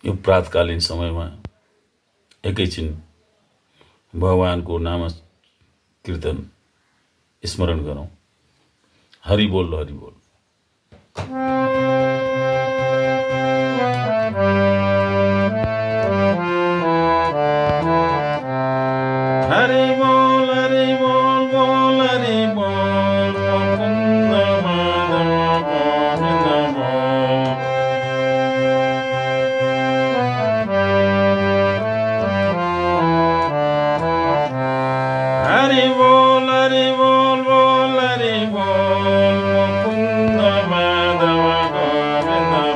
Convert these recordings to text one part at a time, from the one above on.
यो प्रातकालीन समयमा एकैछिन भगवानको नाम कीर्तन स्मरण गरौँ। हरि बोल, हरि बोल। हरि बोल, हरि बोल, बोल हरि बोल, मुकुंद माधव गोविंद बोल। हरि बोल, हरि बोल, बोल हरि बोल, Mukund Madhav Govind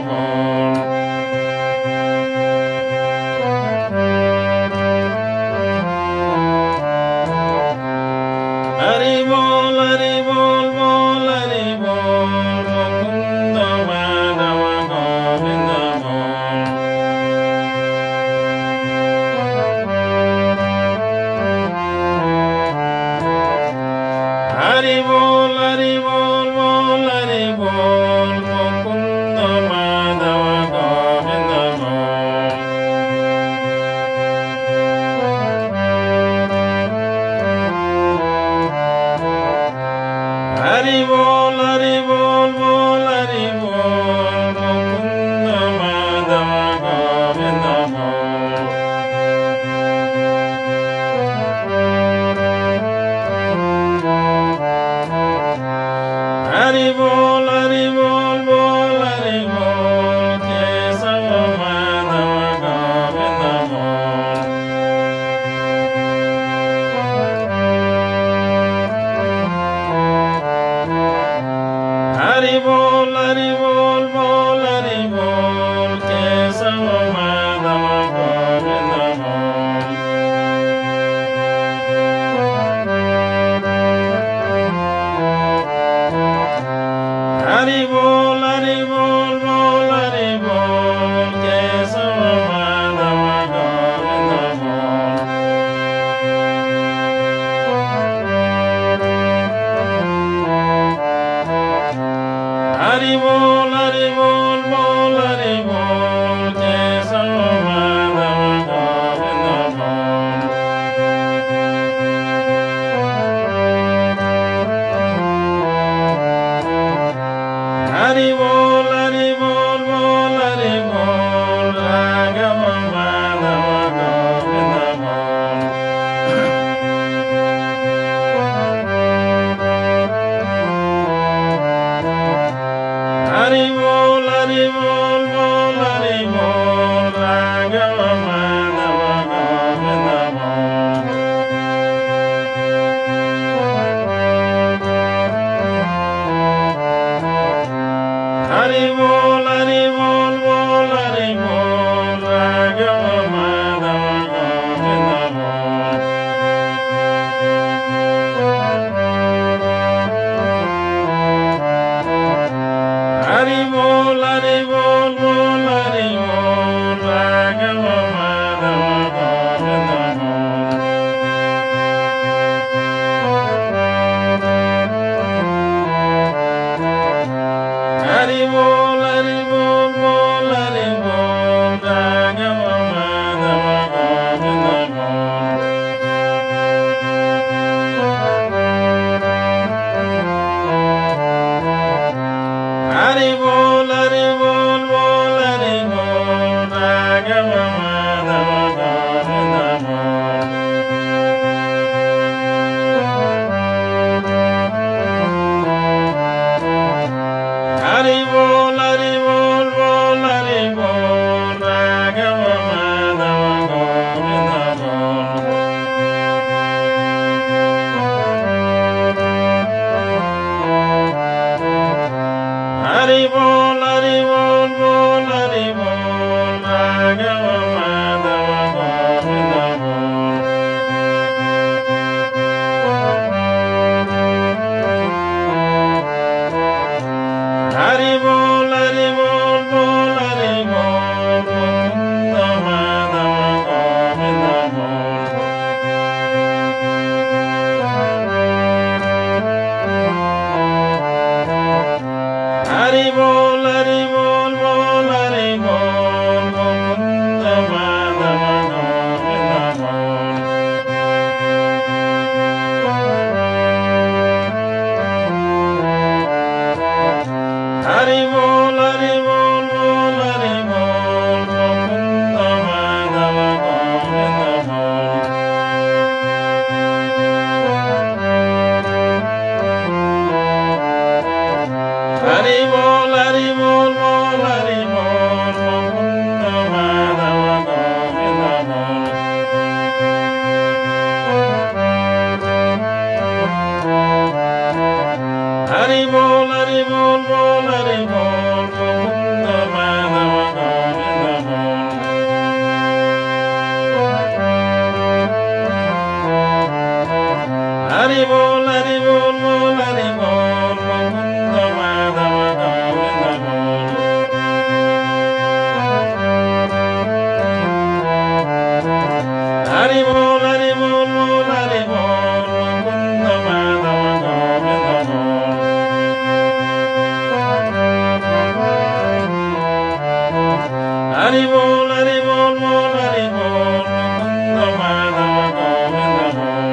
Hari bol, Hari bol, bol, Hari bol, Mukunda Madhava Govinda bol.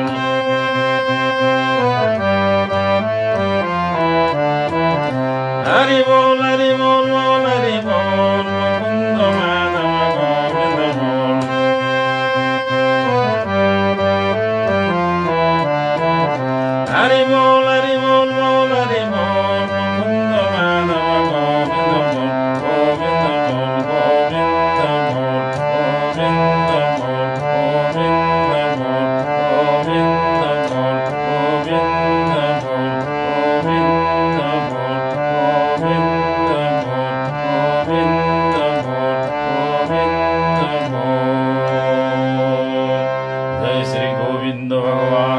Hari bol, Hari bol, bol, Hari bol, Mukunda Madhava Govinda bol. Hari bol, Hari bol, bol, Hari bol, Mukunda Madhava Govinda bol. Govinda bol, Govinda bol, Govinda bol, Govinda bol, Govinda bol, Govinda bol, Govinda bol, Govinda bol, Govinda bol, Govinda bol. Jai Shri Govinda Bhagavan